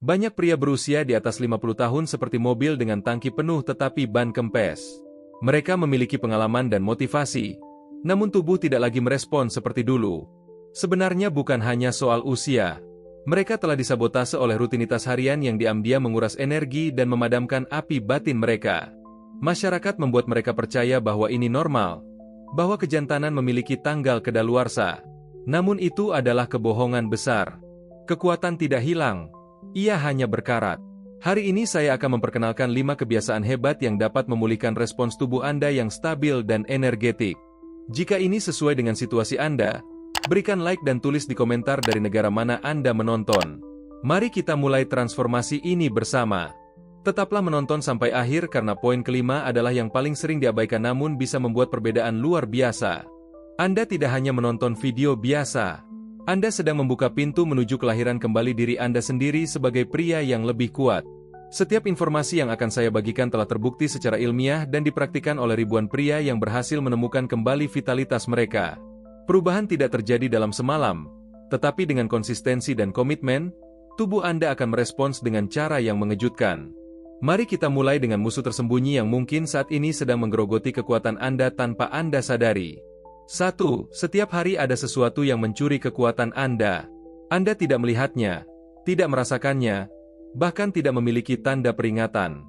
Banyak pria berusia di atas 50 tahun seperti mobil dengan tangki penuh tetapi ban kempes. Mereka memiliki pengalaman dan motivasi, namun tubuh tidak lagi merespon seperti dulu. Sebenarnya bukan hanya soal usia. Mereka telah disabotase oleh rutinitas harian yang diam-diam menguras energi dan memadamkan api batin mereka. Masyarakat membuat mereka percaya bahwa ini normal, bahwa kejantanan memiliki tanggal kedaluarsa. Namun itu adalah kebohongan besar. Kekuatan tidak hilang. Ia hanya berkarat. Hari ini saya akan memperkenalkan 5 kebiasaan hebat yang dapat memulihkan respons tubuh Anda yang stabil dan energetik. Jika ini sesuai dengan situasi Anda, berikan like dan tulis di komentar dari negara mana Anda menonton. Mari kita mulai transformasi ini bersama. Tetaplah menonton sampai akhir karena poin kelima adalah yang paling sering diabaikan namun bisa membuat perbedaan luar biasa. Anda tidak hanya menonton video biasa. Anda sedang membuka pintu menuju kelahiran kembali diri Anda sendiri sebagai pria yang lebih kuat. Setiap informasi yang akan saya bagikan telah terbukti secara ilmiah dan dipraktikkan oleh ribuan pria yang berhasil menemukan kembali vitalitas mereka. Perubahan tidak terjadi dalam semalam, tetapi dengan konsistensi dan komitmen, tubuh Anda akan merespons dengan cara yang mengejutkan. Mari kita mulai dengan musuh tersembunyi yang mungkin saat ini sedang menggerogoti kekuatan Anda tanpa Anda sadari. 1. Setiap hari ada sesuatu yang mencuri kekuatan Anda. Anda tidak melihatnya, tidak merasakannya, bahkan tidak memiliki tanda peringatan.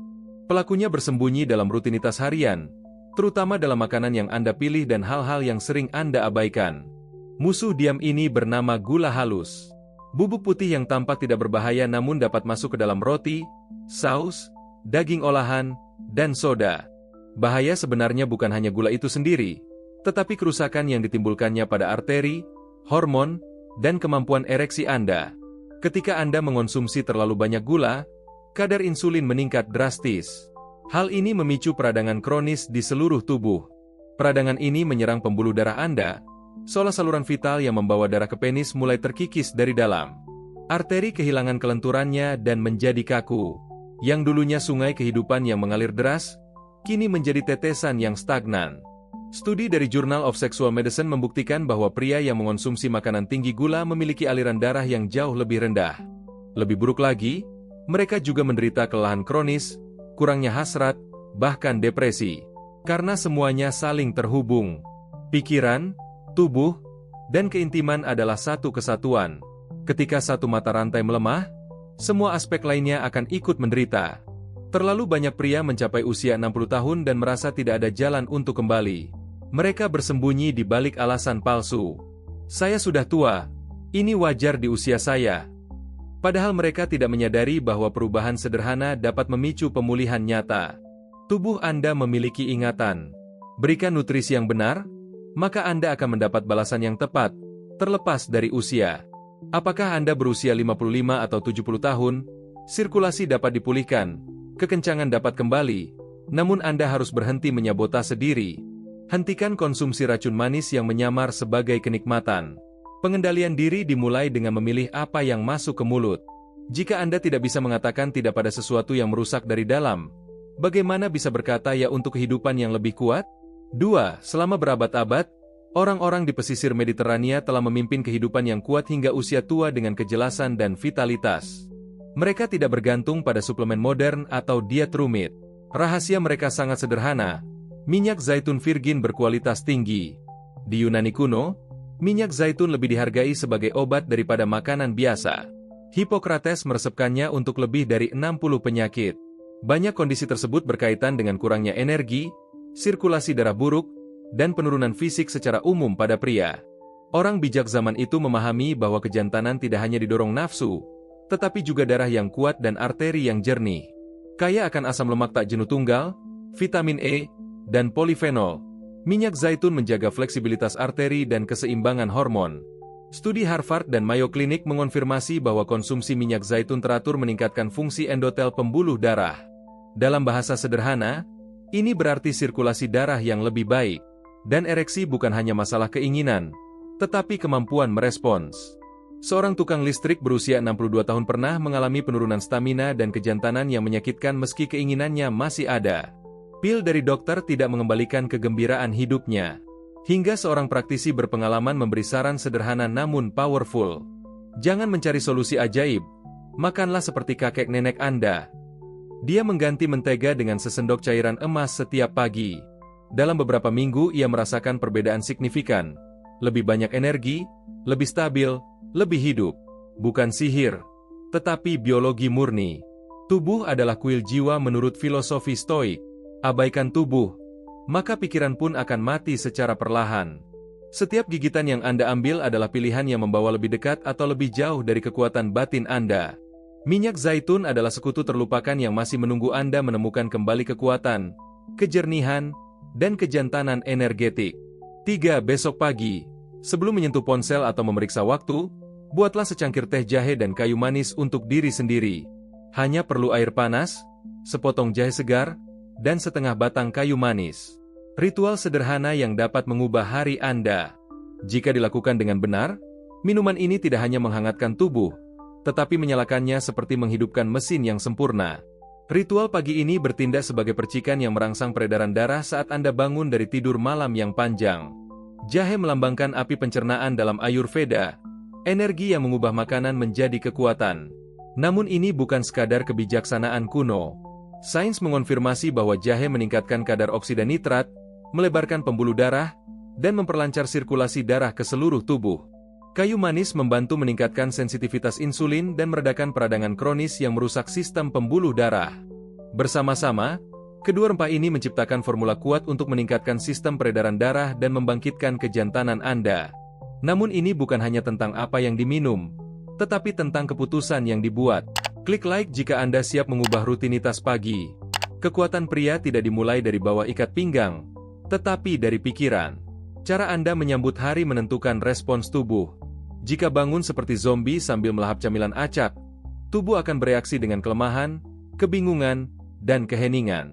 Pelakunya bersembunyi dalam rutinitas harian, terutama dalam makanan yang Anda pilih dan hal-hal yang sering Anda abaikan. Musuh diam ini bernama gula halus. Bubuk putih yang tampak tidak berbahaya namun dapat masuk ke dalam roti, saus, daging olahan, dan soda. Bahaya sebenarnya bukan hanya gula itu sendiri, tetapi kerusakan yang ditimbulkannya pada arteri, hormon, dan kemampuan ereksi Anda. Ketika Anda mengonsumsi terlalu banyak gula, kadar insulin meningkat drastis. Hal ini memicu peradangan kronis di seluruh tubuh. Peradangan ini menyerang pembuluh darah Anda, seolah saluran vital yang membawa darah ke penis mulai terkikis dari dalam. Arteri kehilangan kelenturannya dan menjadi kaku. Yang dulunya sungai kehidupan yang mengalir deras, kini menjadi tetesan yang stagnan. Studi dari Journal of Sexual Medicine membuktikan bahwa pria yang mengonsumsi makanan tinggi gula memiliki aliran darah yang jauh lebih rendah. Lebih buruk lagi, mereka juga menderita kelelahan kronis, kurangnya hasrat, bahkan depresi. Karena semuanya saling terhubung. Pikiran, tubuh, dan keintiman adalah satu kesatuan. Ketika satu mata rantai melemah, semua aspek lainnya akan ikut menderita. Terlalu banyak pria mencapai usia 60 tahun dan merasa tidak ada jalan untuk kembali. Mereka bersembunyi di balik alasan palsu. Saya sudah tua, ini wajar di usia saya. Padahal mereka tidak menyadari bahwa perubahan sederhana dapat memicu pemulihan nyata. Tubuh Anda memiliki ingatan. Berikan nutrisi yang benar, maka Anda akan mendapat balasan yang tepat, terlepas dari usia. Apakah Anda berusia 55 atau 70 tahun, sirkulasi dapat dipulihkan, kekencangan dapat kembali, namun Anda harus berhenti menyabotase diri. Hentikan konsumsi racun manis yang menyamar sebagai kenikmatan. Pengendalian diri dimulai dengan memilih apa yang masuk ke mulut. Jika Anda tidak bisa mengatakan tidak pada sesuatu yang merusak dari dalam, bagaimana bisa berkata ya untuk kehidupan yang lebih kuat? 2. Selama berabad-abad, orang-orang di pesisir Mediterania telah memimpin kehidupan yang kuat hingga usia tua dengan kejelasan dan vitalitas. Mereka tidak bergantung pada suplemen modern atau diet rumit. Rahasia mereka sangat sederhana. Minyak zaitun virgin berkualitas tinggi. Di Yunani kuno, minyak zaitun lebih dihargai sebagai obat daripada makanan biasa. Hippocrates meresepkannya untuk lebih dari 60 penyakit. Banyak kondisi tersebut berkaitan dengan kurangnya energi, sirkulasi darah buruk, dan penurunan fisik secara umum pada pria. Orang bijak zaman itu memahami bahwa kejantanan tidak hanya didorong nafsu, tetapi juga darah yang kuat dan arteri yang jernih. Kaya akan asam lemak tak jenuh tunggal, vitamin E, dan polifenol. Minyak zaitun menjaga fleksibilitas arteri dan keseimbangan hormon. Studi Harvard dan Mayo Clinic mengonfirmasi bahwa konsumsi minyak zaitun teratur meningkatkan fungsi endotel pembuluh darah. Dalam bahasa sederhana, ini berarti sirkulasi darah yang lebih baik. Dan ereksi bukan hanya masalah keinginan, tetapi kemampuan merespons. Seorang tukang listrik berusia 62 tahun pernah mengalami penurunan stamina dan kejantanan yang menyakitkan meski keinginannya masih ada. Pil dari dokter tidak mengembalikan kegembiraan hidupnya. Hingga seorang praktisi berpengalaman memberi saran sederhana namun powerful. Jangan mencari solusi ajaib, Makanlah seperti kakek nenek Anda. Dia mengganti mentega dengan sesendok cairan emas setiap pagi. Dalam beberapa minggu ia merasakan perbedaan signifikan. Lebih banyak energi, lebih stabil, lebih hidup. Bukan sihir, tetapi biologi murni. Tubuh adalah kuil jiwa menurut filosofi Stoik. Abaikan tubuh, maka pikiran pun akan mati secara perlahan. Setiap gigitan yang Anda ambil adalah pilihan yang membawa lebih dekat atau lebih jauh dari kekuatan batin Anda. Minyak zaitun adalah sekutu terlupakan yang masih menunggu Anda menemukan kembali kekuatan, kejernihan, dan kejantanan energetik. 3. Besok pagi, sebelum menyentuh ponsel atau memeriksa waktu, buatlah secangkir teh jahe dan kayu manis untuk diri sendiri. Hanya perlu air panas, sepotong jahe segar, dan setengah batang kayu manis. Ritual sederhana yang dapat mengubah hari Anda. Jika dilakukan dengan benar, minuman ini tidak hanya menghangatkan tubuh, tetapi menyalakannya seperti menghidupkan mesin yang sempurna. Ritual pagi ini bertindak sebagai percikan yang merangsang peredaran darah saat Anda bangun dari tidur malam yang panjang. Jahe melambangkan api pencernaan dalam Ayurveda, energi yang mengubah makanan menjadi kekuatan. Namun ini bukan sekadar kebijaksanaan kuno. Sains mengonfirmasi bahwa jahe meningkatkan kadar oksida nitrat, melebarkan pembuluh darah, dan memperlancar sirkulasi darah ke seluruh tubuh. Kayu manis membantu meningkatkan sensitivitas insulin dan meredakan peradangan kronis yang merusak sistem pembuluh darah. Bersama-sama, kedua rempah ini menciptakan formula kuat untuk meningkatkan sistem peredaran darah dan membangkitkan kejantanan Anda. Namun ini bukan hanya tentang apa yang diminum, tetapi tentang keputusan yang dibuat. Klik like jika Anda siap mengubah rutinitas pagi. Kekuatan pria tidak dimulai dari bawah ikat pinggang, tetapi dari pikiran. Cara Anda menyambut hari menentukan respons tubuh. Jika bangun seperti zombie sambil melahap camilan acak, tubuh akan bereaksi dengan kelemahan, kebingungan, dan keheningan.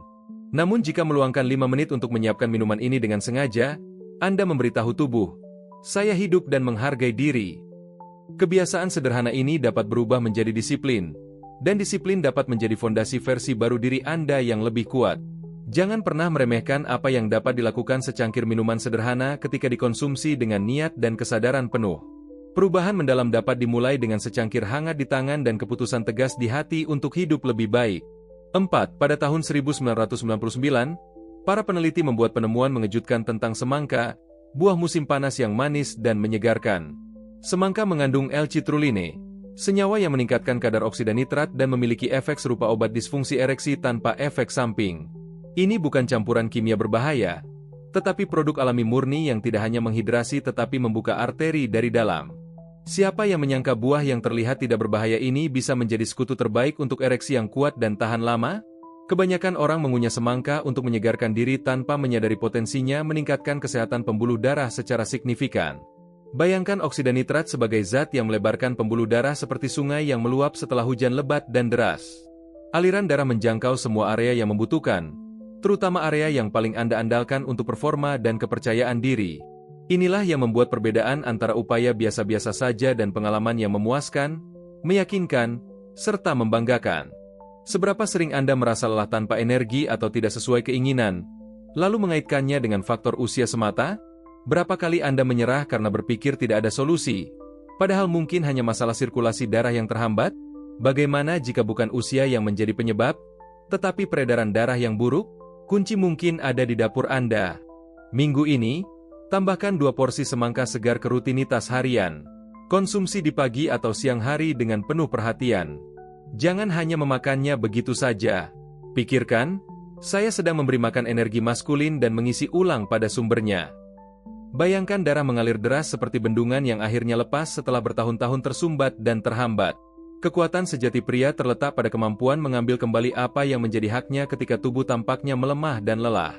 Namun jika meluangkan 5 menit untuk menyiapkan minuman ini dengan sengaja, Anda memberitahu tubuh, "Saya hidup dan menghargai diri." Kebiasaan sederhana ini dapat berubah menjadi disiplin, dan disiplin dapat menjadi fondasi versi baru diri Anda yang lebih kuat. Jangan pernah meremehkan apa yang dapat dilakukan secangkir minuman sederhana ketika dikonsumsi dengan niat dan kesadaran penuh. Perubahan mendalam dapat dimulai dengan secangkir hangat di tangan dan keputusan tegas di hati untuk hidup lebih baik. 4. Pada tahun 1999, para peneliti membuat penemuan mengejutkan tentang semangka, buah musim panas yang manis dan menyegarkan. Semangka mengandung L-citrulline, senyawa yang meningkatkan kadar oksida nitrat dan memiliki efek serupa obat disfungsi ereksi tanpa efek samping. Ini bukan campuran kimia berbahaya, tetapi produk alami murni yang tidak hanya menghidrasi tetapi membuka arteri dari dalam. Siapa yang menyangka buah yang terlihat tidak berbahaya ini bisa menjadi sekutu terbaik untuk ereksi yang kuat dan tahan lama? Kebanyakan orang mengunyah semangka untuk menyegarkan diri tanpa menyadari potensinya meningkatkan kesehatan pembuluh darah secara signifikan. Bayangkan oksida nitrat sebagai zat yang melebarkan pembuluh darah seperti sungai yang meluap setelah hujan lebat dan deras. Aliran darah menjangkau semua area yang membutuhkan, terutama area yang paling Anda andalkan untuk performa dan kepercayaan diri. Inilah yang membuat perbedaan antara upaya biasa-biasa saja dan pengalaman yang memuaskan, meyakinkan, serta membanggakan. Seberapa sering Anda merasa lelah tanpa energi atau tidak sesuai keinginan, lalu mengaitkannya dengan faktor usia semata? Berapa kali Anda menyerah karena berpikir tidak ada solusi, padahal mungkin hanya masalah sirkulasi darah yang terhambat? Bagaimana jika bukan usia yang menjadi penyebab, tetapi peredaran darah yang buruk? Kunci mungkin ada di dapur Anda. Minggu ini, tambahkan 2 porsi semangka segar ke rutinitas harian. Konsumsi di pagi atau siang hari dengan penuh perhatian. Jangan hanya memakannya begitu saja. Pikirkan, saya sedang memberi makan energi maskulin dan mengisi ulang pada sumbernya. Bayangkan darah mengalir deras seperti bendungan yang akhirnya lepas setelah bertahun-tahun tersumbat dan terhambat. Kekuatan sejati pria terletak pada kemampuan mengambil kembali apa yang menjadi haknya ketika tubuh tampaknya melemah dan lelah.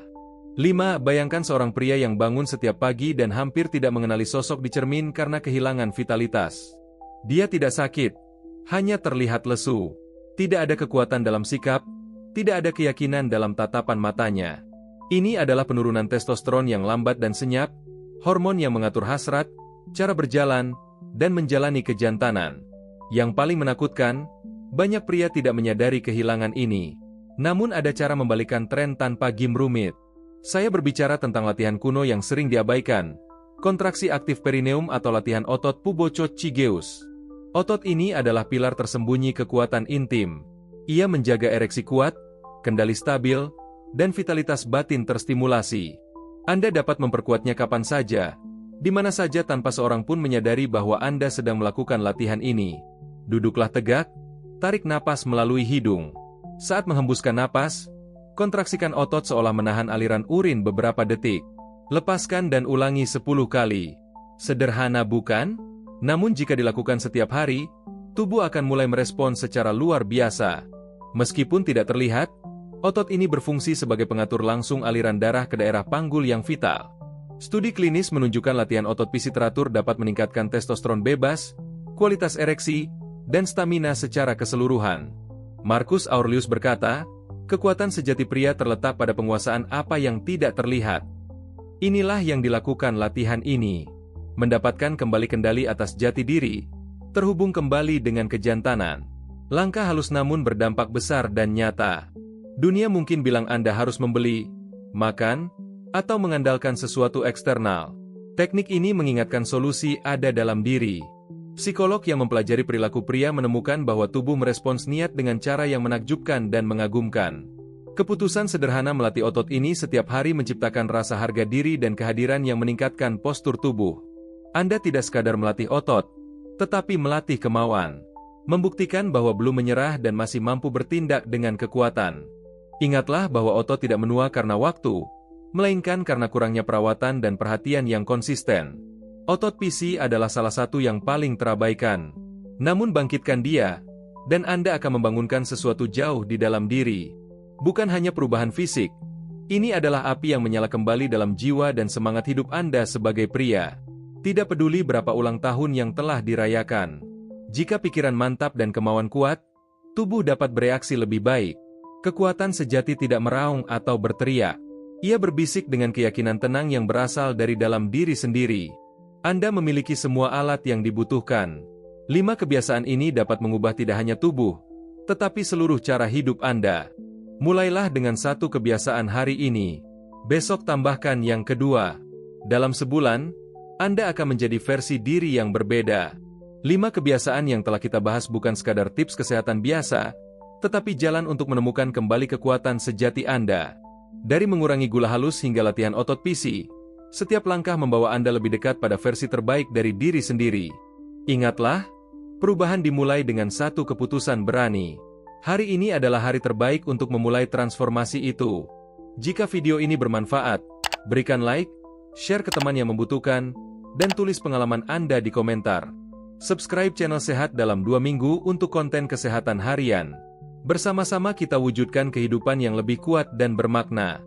5. Bayangkan seorang pria yang bangun setiap pagi dan hampir tidak mengenali sosok di cermin karena kehilangan vitalitas. Dia tidak sakit, hanya terlihat lesu. Tidak ada kekuatan dalam sikap, tidak ada keyakinan dalam tatapan matanya. Ini adalah penurunan testosteron yang lambat dan senyap, hormon yang mengatur hasrat, cara berjalan, dan menjalani kejantanan. Yang paling menakutkan, banyak pria tidak menyadari kehilangan ini. Namun ada cara membalikan tren tanpa gym rumit. Saya berbicara tentang latihan kuno yang sering diabaikan, kontraksi aktif perineum atau latihan otot pubochot chigeus. Otot ini adalah pilar tersembunyi kekuatan intim. Ia menjaga ereksi kuat, kendali stabil, dan vitalitas batin terstimulasi. Anda dapat memperkuatnya kapan saja, di mana saja tanpa seorang pun menyadari bahwa Anda sedang melakukan latihan ini. Duduklah tegak, tarik napas melalui hidung. Saat menghembuskan napas, kontraksikan otot seolah menahan aliran urin beberapa detik. Lepaskan dan ulangi 10 kali. Sederhana bukan? Namun jika dilakukan setiap hari, tubuh akan mulai merespons secara luar biasa. Meskipun tidak terlihat, otot ini berfungsi sebagai pengatur langsung aliran darah ke daerah panggul yang vital. Studi klinis menunjukkan latihan otot PC teratur dapat meningkatkan testosteron bebas, kualitas ereksi, dan stamina secara keseluruhan. Marcus Aurelius berkata, kekuatan sejati pria terletak pada penguasaan apa yang tidak terlihat. Inilah yang dilakukan latihan ini. Mendapatkan kembali kendali atas jati diri, terhubung kembali dengan kejantanan. Langkah halus namun berdampak besar dan nyata. Dunia mungkin bilang Anda harus membeli, makan, atau mengandalkan sesuatu eksternal. Teknik ini mengingatkan solusi ada dalam diri. Psikolog yang mempelajari perilaku pria menemukan bahwa tubuh merespons niat dengan cara yang menakjubkan dan mengagumkan. Keputusan sederhana melatih otot ini setiap hari menciptakan rasa harga diri dan kehadiran yang meningkatkan postur tubuh. Anda tidak sekadar melatih otot, tetapi melatih kemauan. Membuktikan bahwa belum menyerah dan masih mampu bertindak dengan kekuatan. Ingatlah bahwa otot tidak menua karena waktu, melainkan karena kurangnya perawatan dan perhatian yang konsisten. Otot PC adalah salah satu yang paling terabaikan. Namun bangkitkan dia, dan Anda akan membangunkan sesuatu jauh di dalam diri. Bukan hanya perubahan fisik, ini adalah api yang menyala kembali dalam jiwa dan semangat hidup Anda sebagai pria. Tidak peduli berapa ulang tahun yang telah dirayakan. Jika pikiran mantap dan kemauan kuat, tubuh dapat bereaksi lebih baik. Kekuatan sejati tidak meraung atau berteriak. Ia berbisik dengan keyakinan tenang yang berasal dari dalam diri sendiri. Anda memiliki semua alat yang dibutuhkan. 5 kebiasaan ini dapat mengubah tidak hanya tubuh, tetapi seluruh cara hidup Anda. Mulailah dengan 1 kebiasaan hari ini. Besok tambahkan yang kedua. Dalam sebulan, Anda akan menjadi versi diri yang berbeda. 5 kebiasaan yang telah kita bahas bukan sekadar tips kesehatan biasa, tetapi jalan untuk menemukan kembali kekuatan sejati Anda. Dari mengurangi gula halus hingga latihan otot PC, setiap langkah membawa Anda lebih dekat pada versi terbaik dari diri sendiri. Ingatlah, perubahan dimulai dengan 1 keputusan berani. Hari ini adalah hari terbaik untuk memulai transformasi itu. Jika video ini bermanfaat, berikan like, share ke teman yang membutuhkan, dan tulis pengalaman Anda di komentar. Subscribe channel Sehat dalam 2 minggu untuk konten kesehatan harian. Bersama-sama kita wujudkan kehidupan yang lebih kuat dan bermakna.